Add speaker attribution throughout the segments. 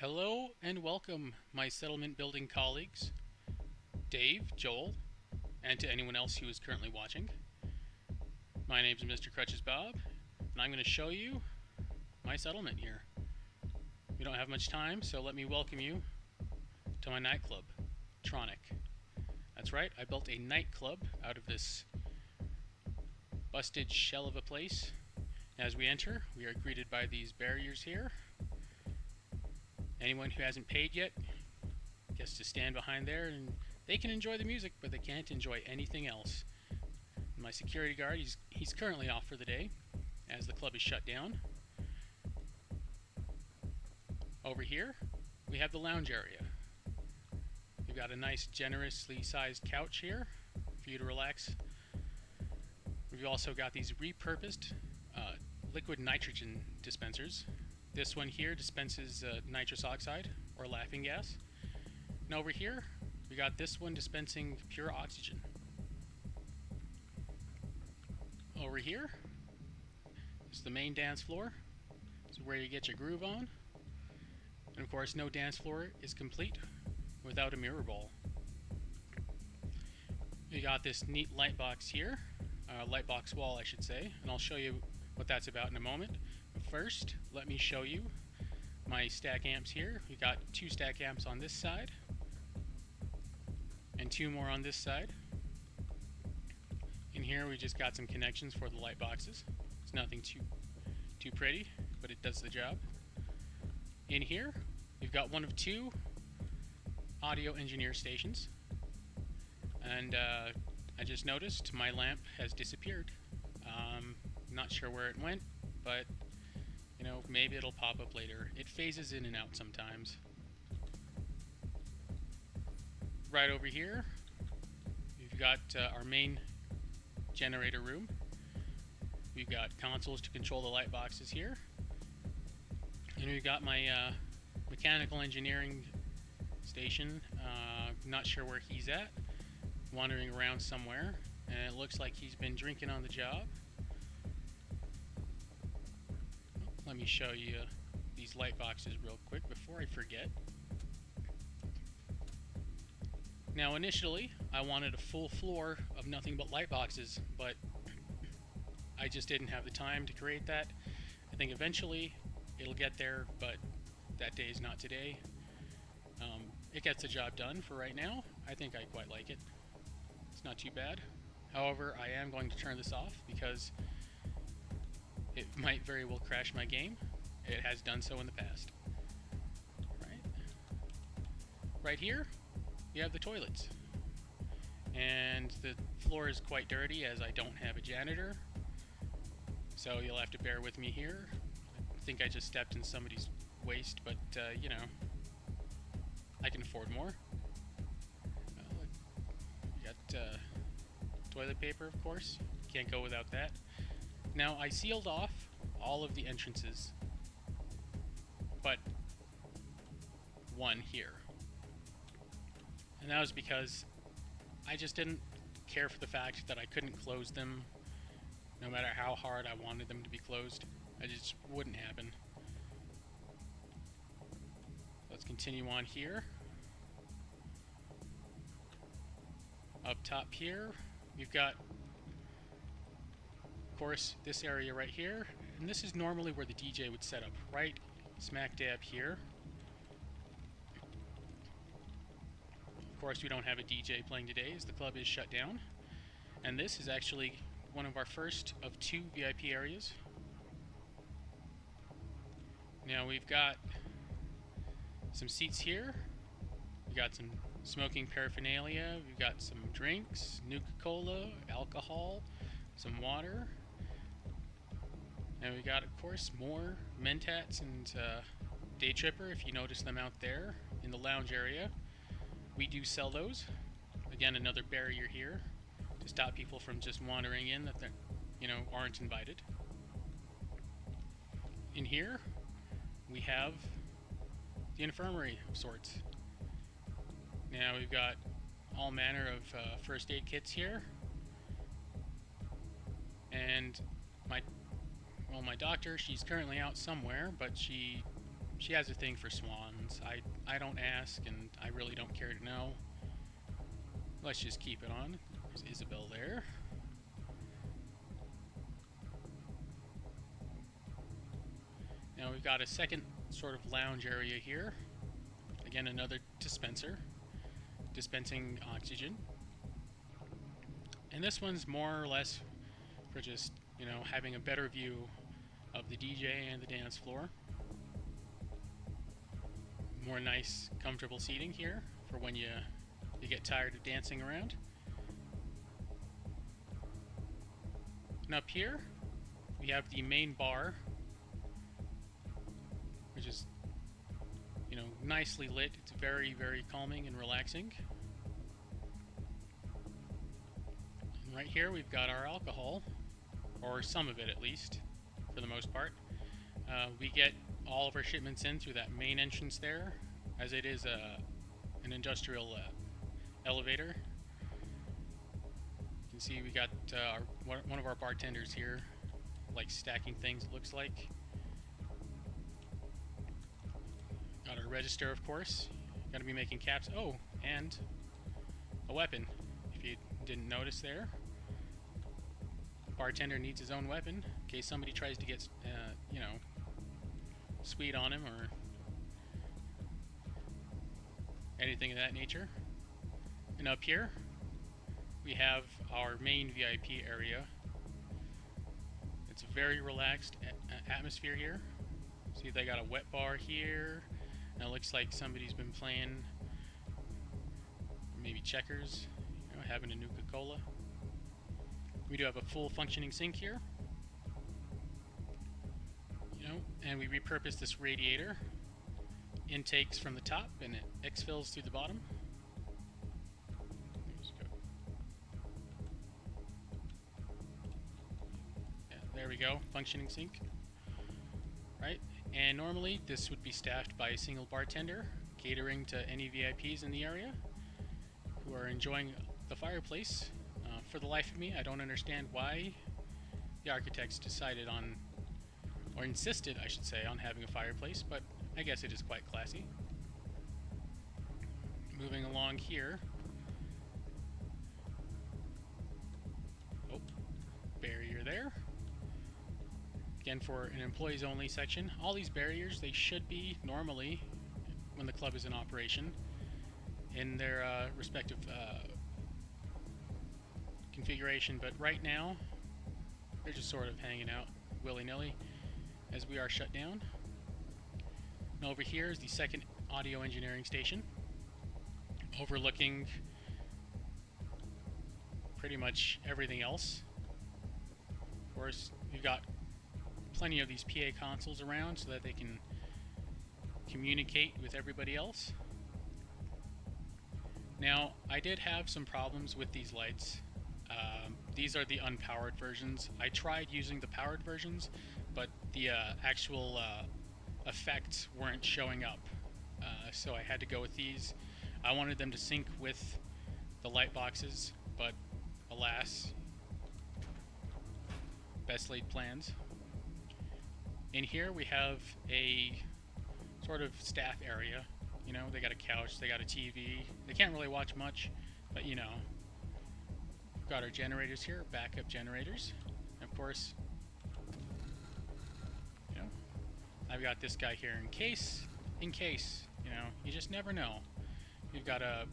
Speaker 1: Hello and welcome, my settlement building colleagues, Dave, Joel, and to anyone else who is currently watching. My name is Mr. Crutches Bob, and I'm going to show you my settlement here. We don't have much time, so let me welcome you to my nightclub, Tronic. That's right, I built a nightclub out of this busted shell of a place. As we enter, we are greeted by these barriers here. Anyone who hasn't paid yet gets to stand behind there, and they can enjoy the music, but they can't enjoy anything else. And my security guard, he's currently off for the day, as the club is shut down. Over here, we have the lounge area. We've got a nice, generously sized couch here for you to relax. We've also got these repurposed liquid nitrogen dispensers. This one here dispenses nitrous oxide, or laughing gas. And over here, we got this one dispensing pure oxygen. Over here is the main dance floor. This is where you get your groove on. And of course, no dance floor is complete without a mirror ball. We got this neat light box here, light box wall I should say, and I'll show you what that's about in a moment. But first, let me show you my stack amps here. We got 2 stack amps on this side, and 2 more on this side. In here we just got some connections for the light boxes. It's nothing too pretty, but it does the job. In here, we've got one of 2 audio engineer stations, and I just noticed my lamp has disappeared. Not sure where it went, but you know, maybe it'll pop up later. It phases in and out sometimes. Right over here, we've got our main generator room. We've got consoles to control the light boxes here. And we've got my mechanical engineering station. Not sure where he's at. Wandering around somewhere. And it looks like he's been drinking on the job. Let me show you these light boxes real quick before I forget. Now initially, I wanted a full floor of nothing but light boxes, but I just didn't have the time to create that. I think eventually it'll get there, but that day is not today. It gets the job done for right now. I think I quite like it. It's not too bad. However, I am going to turn this off because it might very well crash my game. It has done so in the past. Right here, you have the toilets. And the floor is quite dirty as I don't have a janitor. So you'll have to bear with me here. I think I just stepped in somebody's waste, but you know, I can afford more. You got toilet paper, of course. Can't go without that. Now, I sealed off all of the entrances, but one here. And that was because I just didn't care for the fact that I couldn't close them no matter how hard I wanted them to be closed. It just wouldn't happen. Let's continue on here. Up top here, we've got, of course, this area right here, and this is normally where the DJ would set up, right smack dab here. Of course, we don't have a DJ playing today as the club is shut down, and this is actually one of our first of 2 VIP areas. Now we've got some seats here, we got some smoking paraphernalia, we've got some drinks, Nuka-Cola, alcohol, some water. And we got, of course, more Mentats and Day Tripper, if you notice them out there in the lounge area. We do sell those. Again, another barrier here to stop people from just wandering in that they, you know, aren't invited. In here, we have the infirmary of sorts. Now we've got all manner of first aid kits here. And my doctor, she's currently out somewhere, but she she has a thing for swans. I don't ask, and I really don't care to know. Let's just keep it on. There's Isabel there. Now we've got a second sort of lounge area here. Again, another dispenser, dispensing oxygen. And this one's more or less for just, you know, having a better view of the DJ and the dance floor. More nice, comfortable seating here for when you get tired of dancing around. And up here, we have the main bar, which is, you know, nicely lit. It's very, very calming and relaxing. And right here, we've got our alcohol, or some of it at least, for the most part. We get all of our shipments in through that main entrance there, as it is an industrial elevator. You can see we got one of our bartenders here, like stacking things, it looks like. Got our register, of course. Got to be making caps. Oh, and a weapon, if you didn't notice there. Bartender needs his own weapon in case somebody tries to get, you know, sweet on him or anything of that nature. And up here, we have our main VIP area. It's a very relaxed atmosphere here. See, they got a wet bar here. And it looks like somebody's been playing maybe checkers, you know, having a Nuka-Cola. We do have a full functioning sink here. You know, and we repurpose this radiator. Intakes from the top and it exfills through the bottom. Yeah, there we go, functioning sink. Right? And normally this would be staffed by a single bartender, catering to any VIPs in the area who are enjoying the fireplace. For the life of me, I don't understand why the architects decided on, or insisted, I should say, on having a fireplace, but I guess it is quite classy. Moving along here. Oh, barrier there. Again, for an employees only section. All these barriers, they should be normally, when the club is in operation, in their respective configuration, but right now they're just sort of hanging out willy-nilly as we are shut down. And over here is the second audio engineering station, overlooking pretty much everything else. Of course, we've got plenty of these PA consoles around so that they can communicate with everybody else. Now, I did have some problems with these lights. These are the unpowered versions. I tried using the powered versions, but the actual effects weren't showing up. So I had to go with these. I wanted them to sync with the light boxes, but alas, best laid plans. In here we have a sort of staff area. You know, they got a couch, they got a TV. They can't really watch much, but you know. Got our generators here, backup generators. And of course, you know, I've got this guy here in case, you know, you just never know. We've got a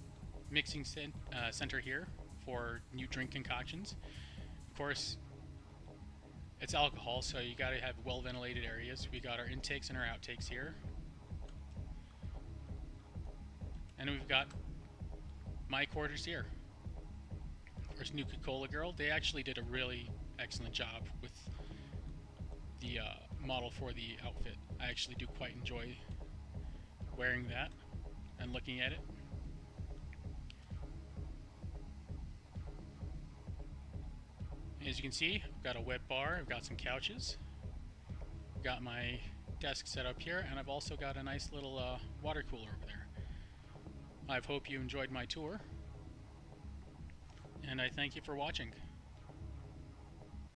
Speaker 1: mixing center here for new drink concoctions. Of course, it's alcohol, so you gotta have well ventilated areas. We got our intakes and our outtakes here. And we've got my quarters here. Of course, Nuka-Cola Girl, they actually did a really excellent job with the model for the outfit. I actually do quite enjoy wearing that and looking at it. As you can see, I've got a wet bar, I've got some couches, I've got my desk set up here, and I've also got a nice little water cooler over there. I hope you enjoyed my tour, and I thank you for watching.